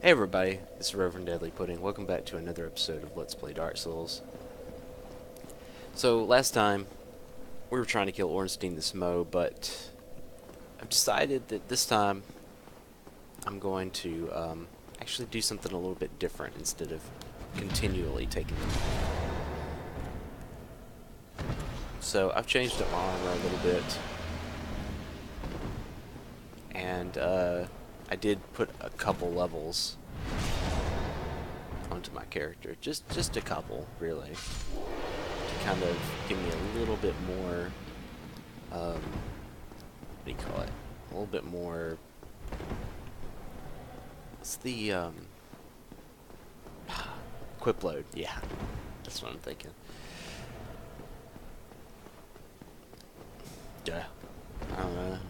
Hey everybody, it's Reverend Deadlypudding. Welcome back to another episode of Let's Play Dark Souls. So, last time, we were trying to kill Ornstein the Smo, but I've decided that this time, I'm going to actually do something a little bit different instead of continually taking them. So, I've changed up my armor a little bit, and I did put a couple levels onto my character. Just a couple, really. To kind of give me a little bit more, what do you call it? A little bit more, what's the, equip load? Yeah, that's what I'm thinking. Duh. I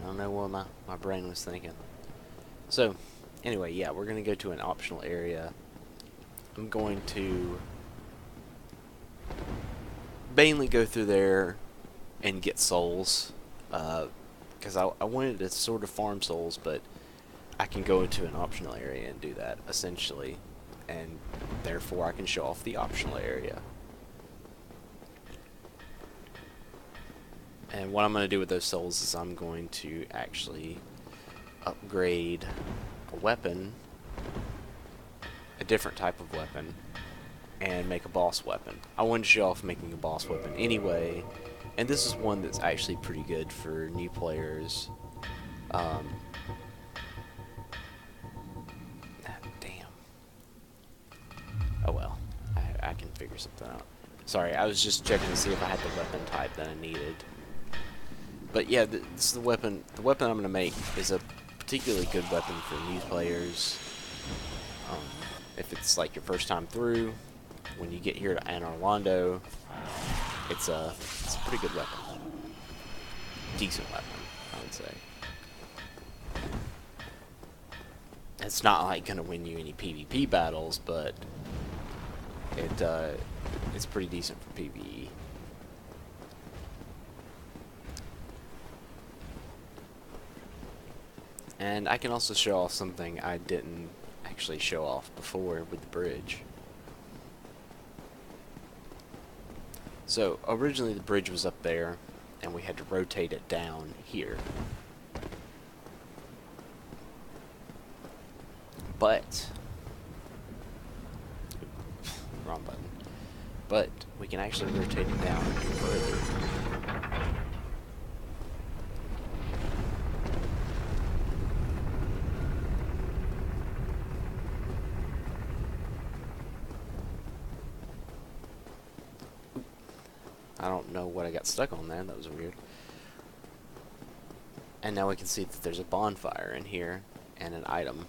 don't know what my brain was thinking. So, anyway, yeah, we're going to go to an optional area. I'm going to mainly go through there and get souls, because I wanted to sort of farm souls, but I can go into an optional area and do that, essentially, and therefore I can show off the optional area. And what I'm going to do with those souls is I'm going to actually upgrade a weapon, a different type of weapon, and make a boss weapon. I wanted to show off making a boss weapon anyway, and this is one that's actually pretty good for new players. Damn. Oh well, I can figure something out. Sorry, I was just checking to see if I had the weapon type that I needed. But yeah, this is the weapon. The weapon I'm going to make is a particularly good weapon for new players. If it's like your first time through, when you get here to Anor Londo, it's a pretty good weapon. Decent weapon, I would say. It's not like gonna win you any PvP battles, but it's pretty decent for PvE. And I can also show off something I didn't actually show off before with the bridge. So, originally the bridge was up there, and we had to rotate it down here. But, wrong button. But, we can actually rotate it down further. I don't know what I got stuck on there, that was weird. And now we can see that there's a bonfire in here, and an item.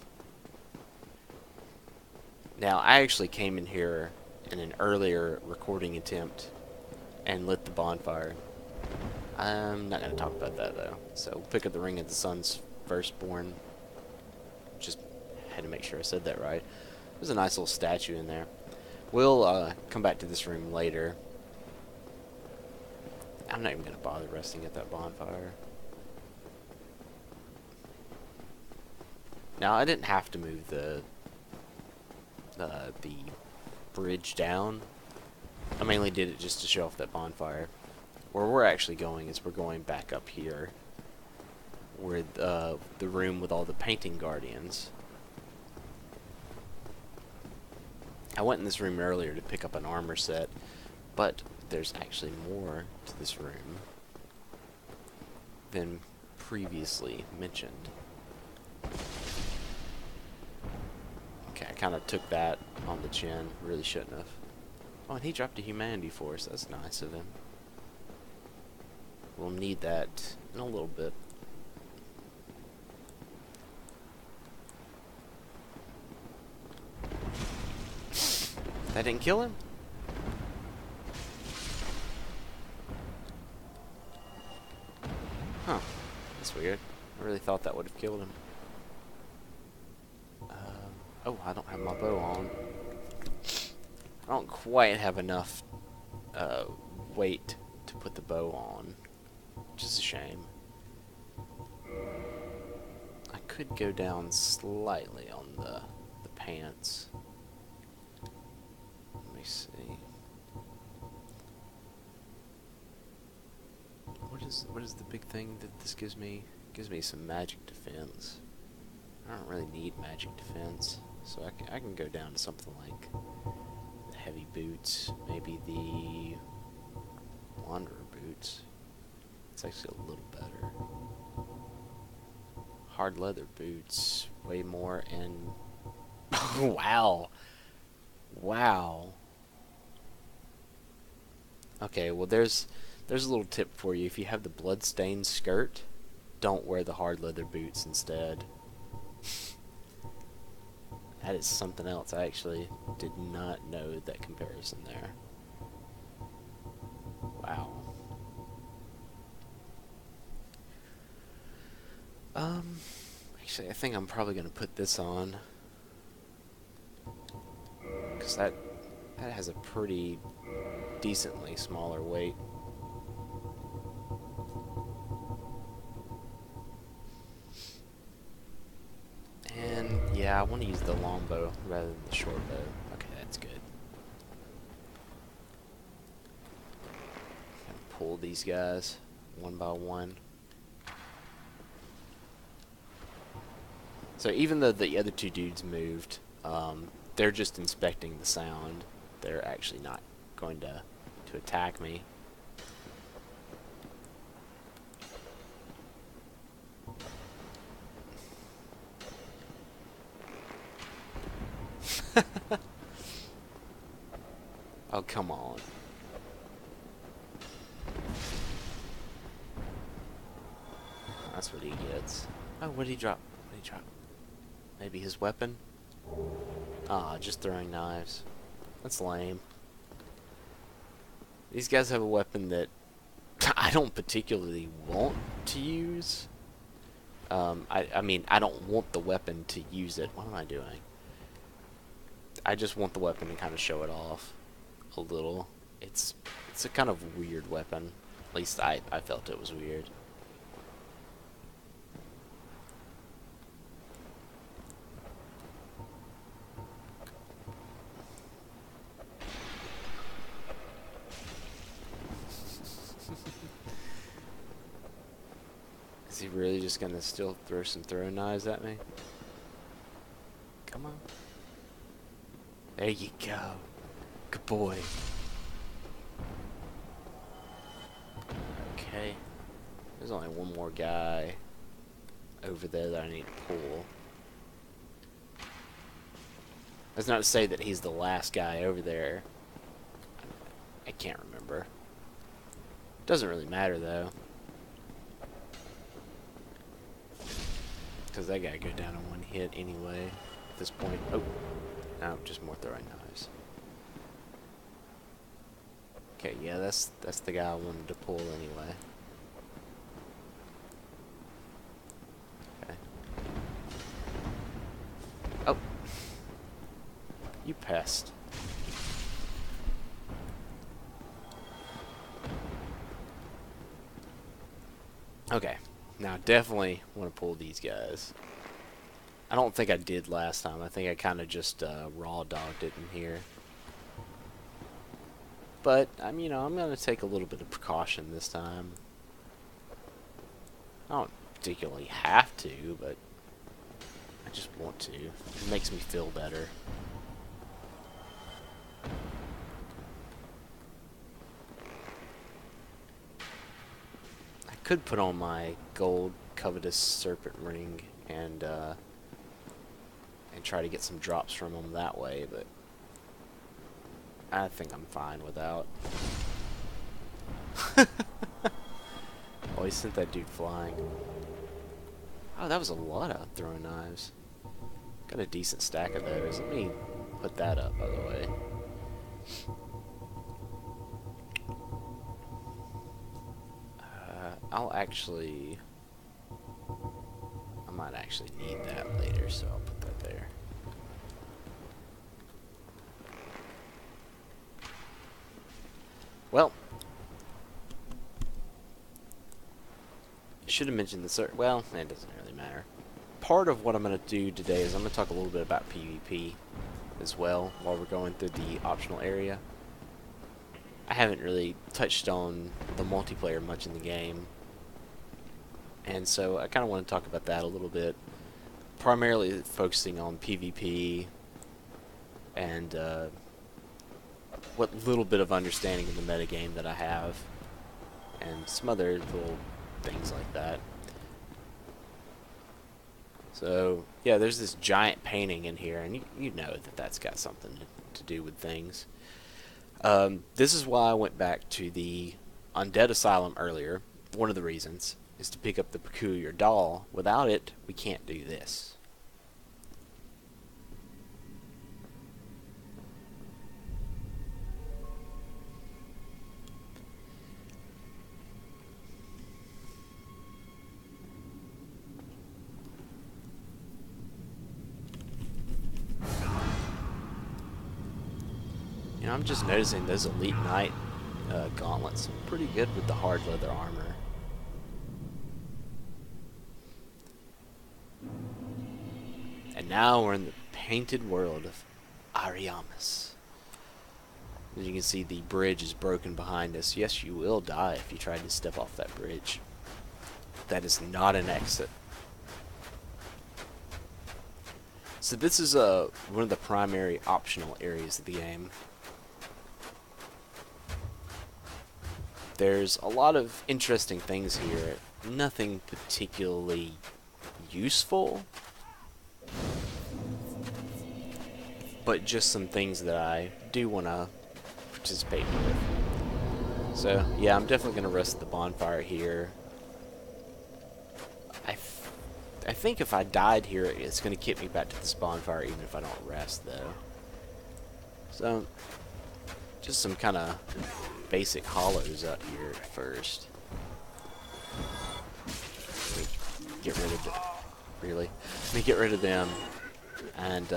Now, I actually came in here in an earlier recording attempt, and lit the bonfire. I'm not going to talk about that, though. So, we'll pick up the Ring of the Sun's Firstborn. Just had to make sure I said that right. There's a nice little statue in there. We'll come back to this room later. I'm not even going to bother resting at that bonfire. Now, I didn't have to move the bridge down. I mainly did it just to show off that bonfire. Where we're actually going is we're going back up here, where the room with all the painting guardians. I went in this room earlier to pick up an armor set, but there's actually more to this room than previously mentioned. Okay, I kind of took that on the chin. Really shouldn't have. Oh, and he dropped a humanity for us. That's nice of him. We'll need that in a little bit. That didn't kill him? Huh. That's weird. I really thought that would have killed him. Oh, I don't have my bow on. I don't quite have enough weight to put the bow on, which is a shame. I could go down slightly on the pants. Let me see. What is the big thing that this gives me? It gives me some magic defense. I don't really need magic defense, so I can go down to something like the heavy boots, maybe the wanderer boots. It's actually a little better. Hard leather boots, way more, and wow, wow. Okay, well there's a little tip for you. If you have the blood-stained skirt, don't wear the hard leather boots instead. That is something else. I actually did not know that comparison there. Wow. Actually, I think I'm probably going to put this on. Because that has a pretty decently smaller weight. And yeah, I want to use the longbow rather than the short bow. Okay, that's good. Gonna pull these guys one by one. So even though the other two dudes moved, they're just inspecting the sound. They're actually not going to attack me. Oh, come on. That's what he gets. Oh, what did he drop? What did he drop? Maybe his weapon? Ah, just throwing knives. That's lame. These guys have a weapon that I don't particularly want to use. I mean, I don't want the weapon to use it. What am I doing? I just want the weapon to kind of show it off a little. It's a kind of weird weapon. At least I felt it was weird. Is he really just gonna still throw some throwing knives at me? Come on. There you go. Good boy. Okay. There's only one more guy over there that I need to pull. That's not to say that he's the last guy over there. I can't remember. Doesn't really matter though. Because that guy go down in one hit anyway at this point. Oh, no, just more throwing knives. Okay, yeah, that's the guy I wanted to pull anyway. Okay. Oh. You pest. Okay. Now, definitely want to pull these guys. I don't think I did last time. I think I kind of just raw dogged it in here. But, I'm going to take a little bit of precaution this time. I don't particularly have to, but I just want to. It makes me feel better. I could put on my gold covetous serpent ring and try to get some drops from them that way, but I think I'm fine without. Oh, he sent that dude flying. Oh, that was a lot of throwing knives. Got a decent stack of those. Let me put that up, by the way. I might actually need that later, so I'll put that there. Well, should have mentioned the well, it doesn't really matter. part of what I'm going to do today is I'm going to talk a little bit about PvP as well while we're going through the optional area. I haven't really touched on the multiplayer much in the game, and so I kind of want to talk about that a little bit, primarily focusing on PvP and what little bit of understanding of the metagame that I have, and some other little things like that. So, yeah, there's this giant painting in here, and you know that that's got something to do with things. This is why I went back to the Undead Asylum earlier. One of the reasons is to pick up the Peculiar Doll. Without it, we can't do this. You know, I'm just noticing those Elite Knight gauntlets are pretty good with the hard leather armor. And now we're in the painted world of Ariamis. As you can see, the bridge is broken behind us. Yes, you will die if you try to step off that bridge. That is not an exit. So this is one of the primary optional areas of the game. There's a lot of interesting things here. Nothing particularly useful, but just some things that I do want to participate with. So, yeah, I'm definitely going to rest at the bonfire here. I think if I died here, it's going to kick me back to this bonfire even if I don't rest, though. So, just some kind of basic hollows out here at first. Let me get rid of them. Really? Let me get rid of them and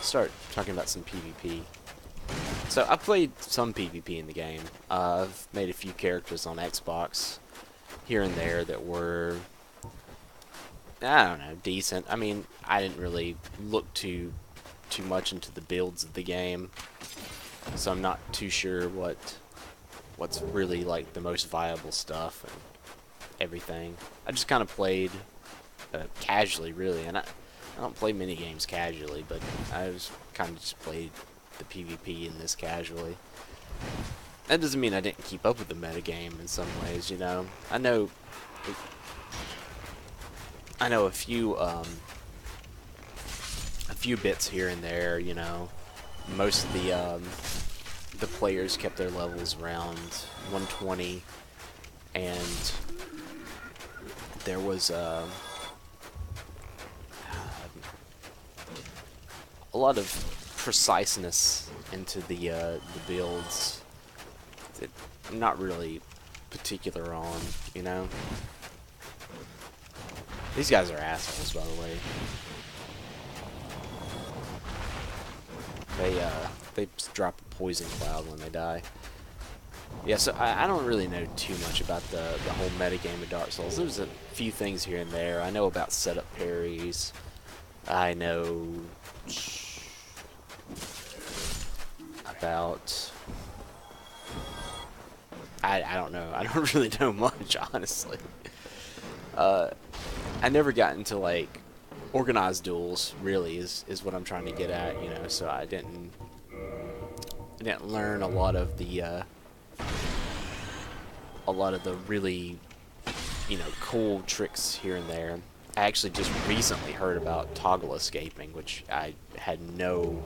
start talking about some PvP. So I played some PvP in the game. I've made a few characters on Xbox here and there that were, I don't know, decent. I mean, I didn't really look too much into the builds of the game, so I'm not too sure what's really like the most viable stuff and everything. I just kind of played casually, really, and I don't play mini games casually, but I was kind of just played the PvP in this casually. That doesn't mean I didn't keep up with the metagame in some ways, you know. I know a few bits here and there, you know. Most of the players kept their levels around 120, and there was a lot of preciseness into the builds that I'm not really particular on, you know. These guys are assholes, by the way. They drop a poison cloud when they die. Yeah, so I don't really know too much about the whole metagame of Dark Souls. There's a few things here and there. I know about setup parries. I know about... I don't know. I don't really know much, honestly. I never got into, like, organized duels, really, is what I'm trying to get at, you know, so I didn't learn a lot of the really, you know, cool tricks here and there. I actually just recently heard about toggle escaping, which I had no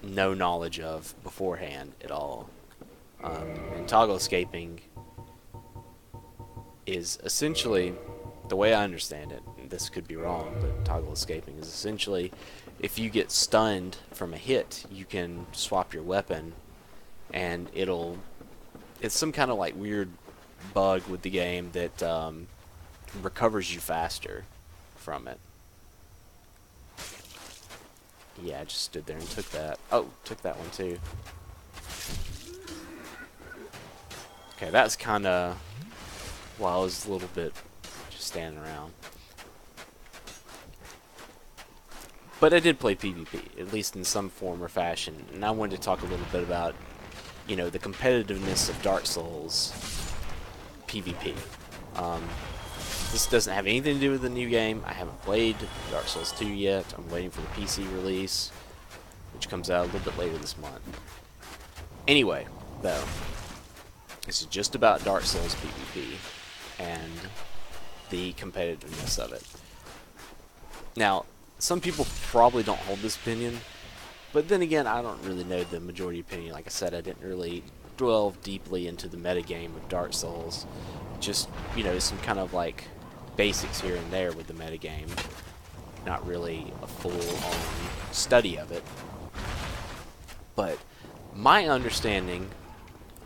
knowledge of beforehand at all. And toggle escaping is essentially, the way I understand it, and this could be wrong, but toggle escaping is essentially, if you get stunned from a hit, you can swap your weapon, and it's some kind of like weird bug with the game that recovers you faster from it. Yeah, I just stood there and took that. Oh, took that one too. Okay, that's kind of, well, I was a little bit just standing around. But I did play PvP, at least in some form or fashion, and I wanted to talk a little bit about, you know, the competitiveness of Dark Souls PvP. This doesn't have anything to do with the new game. I haven't played Dark Souls 2 yet. I'm waiting for the PC release, which comes out a little bit later this month. Anyway, though, this is just about Dark Souls PvP and the competitiveness of it. Now, some people probably don't hold this opinion, but then again, I don't really know the majority opinion. Like I said, I didn't really delve deeply into the metagame of Dark Souls. Just, you know, some kind of like basics here and there with the metagame. Not really a full-on study of it. But my understanding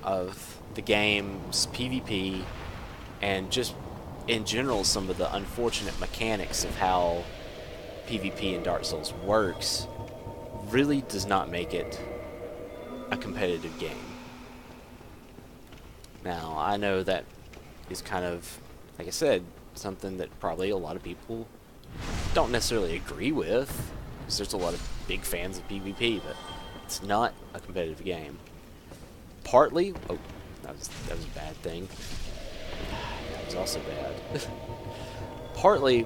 of the game's PvP and just in general some of the unfortunate mechanics of how PvP in Dark Souls works really does not make it a competitive game. Now, I know that is kind of, like I said, something that probably a lot of people don't necessarily agree with, because there's a lot of big fans of PvP, but it's not a competitive game. Partly, oh, that was a bad thing. That was also bad. Partly,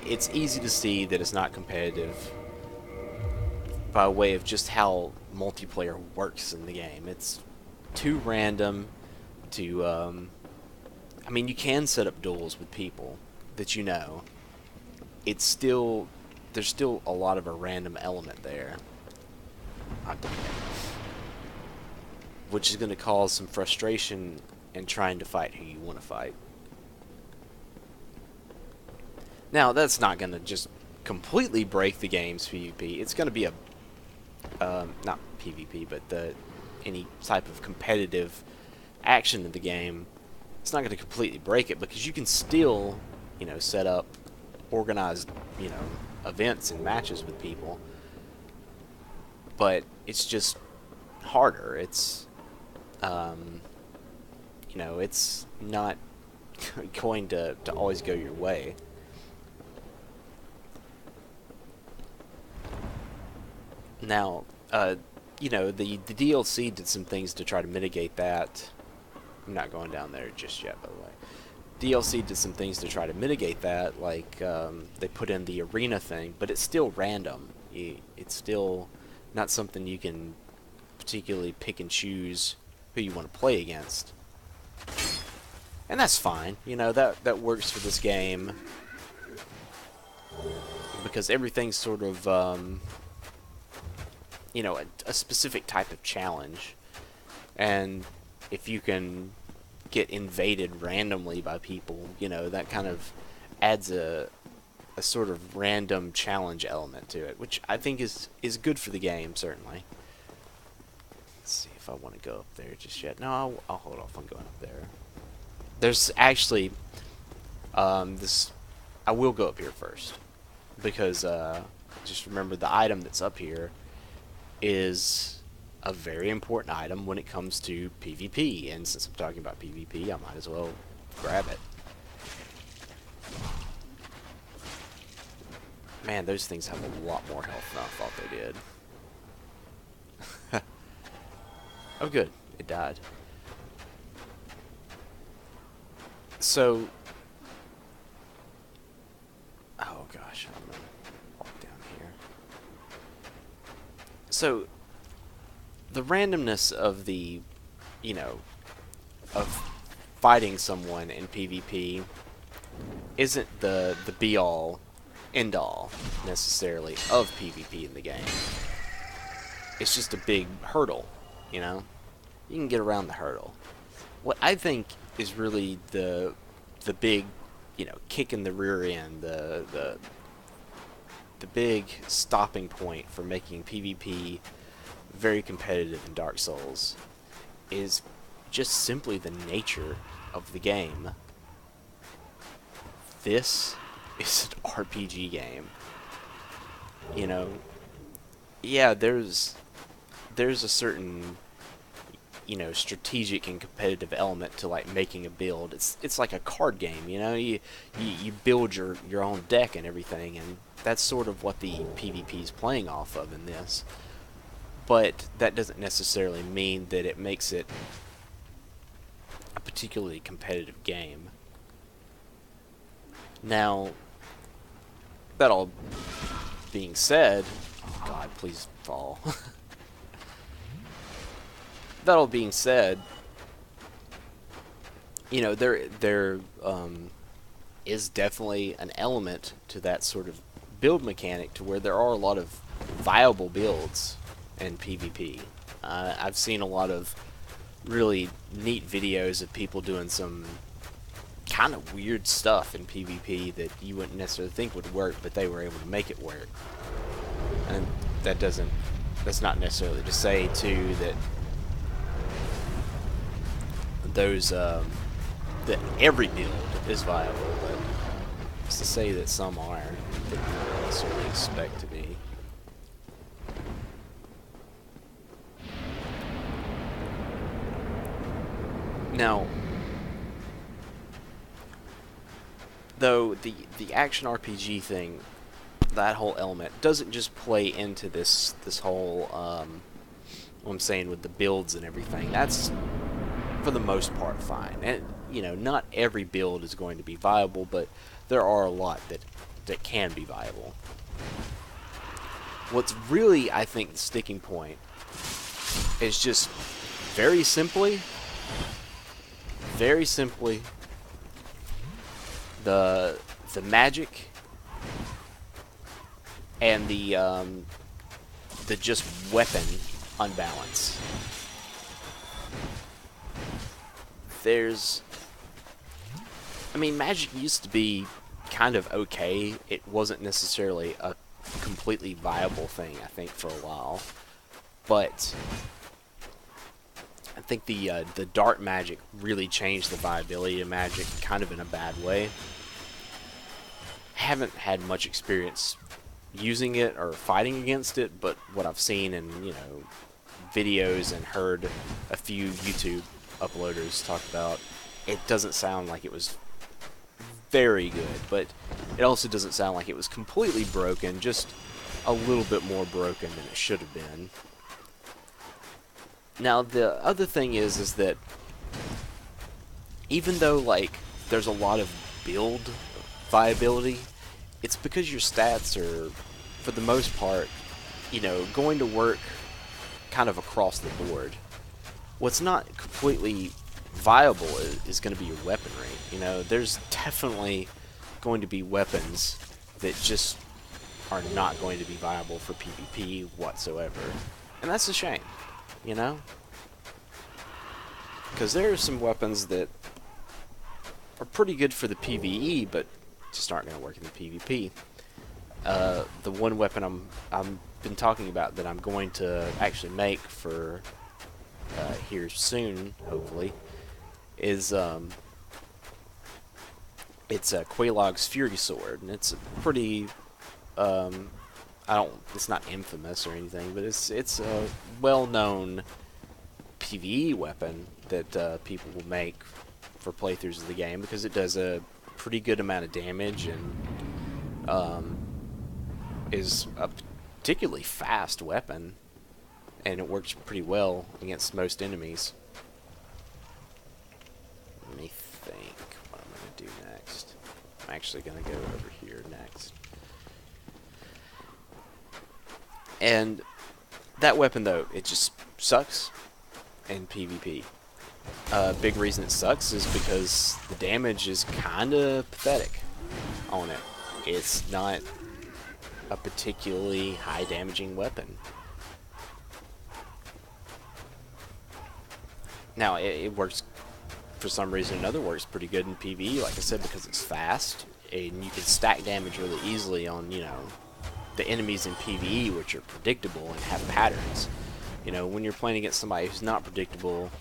it's easy to see that it's not competitive by way of just how multiplayer works in the game. It's too random to, I mean, you can set up duels with people that you know. It's still, there's still a lot of a random element there, which is going to cause some frustration in trying to fight who you want to fight. Now, that's not going to just completely break the game's PvP. It's going to be a, not PvP, but any type of competitive action in the game. It's not going to completely break it, because you can still, you know, set up organized, you know, events and matches with people. But it's just harder. It's, you know, it's not going to always go your way. Now, you know, the DLC did some things to try to mitigate that. I'm not going down there just yet, by the way. DLC did some things to try to mitigate that, like they put in the arena thing, but it's still random. It's still not something you can particularly pick and choose who you want to play against. And that's fine. You know, that works for this game, because everything's sort of, you know, a specific type of challenge. And if you can get invaded randomly by people, you know, that kind of adds a sort of random challenge element to it, which I think is good for the game, certainly. Let's see if I want to go up there just yet. No, I'll hold off on going up there. There's actually, this, I will go up here first, because just remember the item that's up here is a very important item when it comes to PvP, and since I'm talking about PvP, I might as well grab it. Man, those things have a lot more health than I thought they did. Oh good, it died. So, oh gosh, I'm gonna walk down here. So, the randomness of the, you know, of fighting someone in PvP isn't the be-all, end-all, necessarily, of PvP in the game. It's just a big hurdle, you know? You can get around the hurdle. What I think is really the big, you know, kick in the rear end, the big stopping point for making PvP very competitive in Dark Souls is just simply the nature of the game. This is an RPG game. You know, yeah, there's a certain you know, strategic and competitive element to like making a build. It's like a card game, you know. You build your own deck and everything, and that's sort of what the PvP is playing off of in this. But that doesn't necessarily mean that it makes it a particularly competitive game. Now, that all being said, oh God, please fall. That all being said, you know, there is definitely an element to that sort of build mechanic to where there are a lot of viable builds in PvP. I've seen a lot of really neat videos of people doing some kind of weird stuff in PvP that you wouldn't necessarily think would work, but they were able to make it work. And that's not necessarily to say too that those that every build is viable, but it's to say that some are that you don't necessarily expect to be. Now, though the action RPG thing, that whole element doesn't just play into this whole what I'm saying with the builds and everything. That's for the most part fine, and you know, not every build is going to be viable, but there are a lot that can be viable. What's really, I think, the sticking point is just very simply the magic and the just weapon unbalance. I mean, magic used to be kind of okay. It wasn't necessarily a completely viable thing, I think, for a while. But I think the dart magic really changed the viability of magic, kind of in a bad way. Haven't had much experience using it or fighting against it, but what I've seen in, you know, videos and heard a few YouTube uploaders talk about, it doesn't sound like it was very good, but it also doesn't sound like it was completely broken, just a little bit more broken than it should have been. Now, the other thing is that even though, like, there's a lot of build viability, it's because your stats are, for the most part, you know, going to work kind of across the board. What's not completely viable is going to be your weaponry. You know, there's definitely going to be weapons that just are not going to be viable for PvP whatsoever. And that's a shame, you know? Because there are some weapons that are pretty good for the PvE, but just aren't going to work in the PvP. The one weapon I'm been talking about that I'm going to actually make for here soon, hopefully, is it's a Quelaag's Fury Sword, and it's a pretty it's not infamous or anything, but it's a well-known PvE weapon that people will make for playthroughs of the game because it does a pretty good amount of damage and is a particularly fast weapon, and it works pretty well against most enemies. Let me think what I'm going to do next. I'm actually going to go over here next. And that weapon, though, it just sucks in PvP. Big reason it sucks is because the damage is kind of pathetic on it. It's not a particularly high damaging weapon. Now, it works, for some reason or another, works pretty good in PvE, like I said, because it's fast, and you can stack damage really easily on, you know, the enemies in PvE, which are predictable and have patterns. You know, when you're playing against somebody who's not predictable,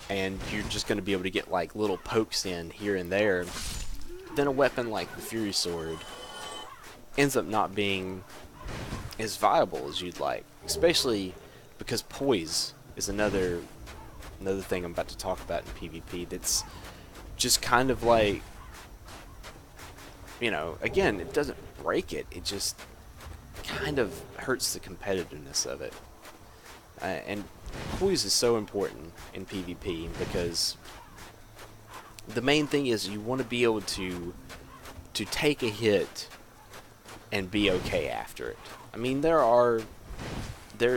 and you're just going to be able to get, like, little pokes in here and there, then a weapon like the Fury Sword ends up not being as viable as you'd like, especially because poise is another another thing I'm about to talk about in PvP that's just kind of like, you know, again, it doesn't break it, it just kind of hurts the competitiveness of it. And poise is so important in PvP because the main thing is you want to be able to take a hit and be okay after it. I mean, there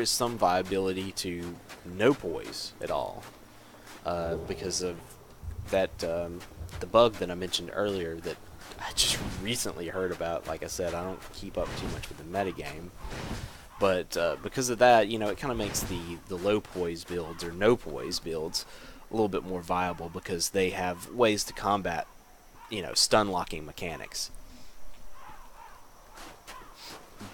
is some viability to no poise at all, because of that the bug that I mentioned earlier that I just recently heard about. Like I said, I don't keep up too much with the metagame, but because of that, you know, it kind of makes the low poise builds or no poise builds a little bit more viable because they have ways to combat, you know, stun locking mechanics.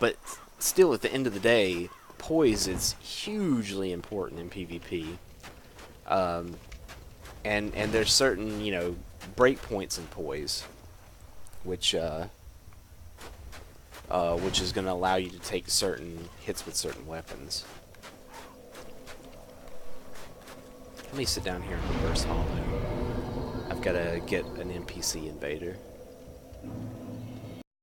But still, at the end of the day, poise is hugely important in PvP. And there's certain, you know, breakpoints in poise, which is going to allow you to take certain hits with certain weapons. Let me sit down here and reverse hollow. I've got to get an NPC invader.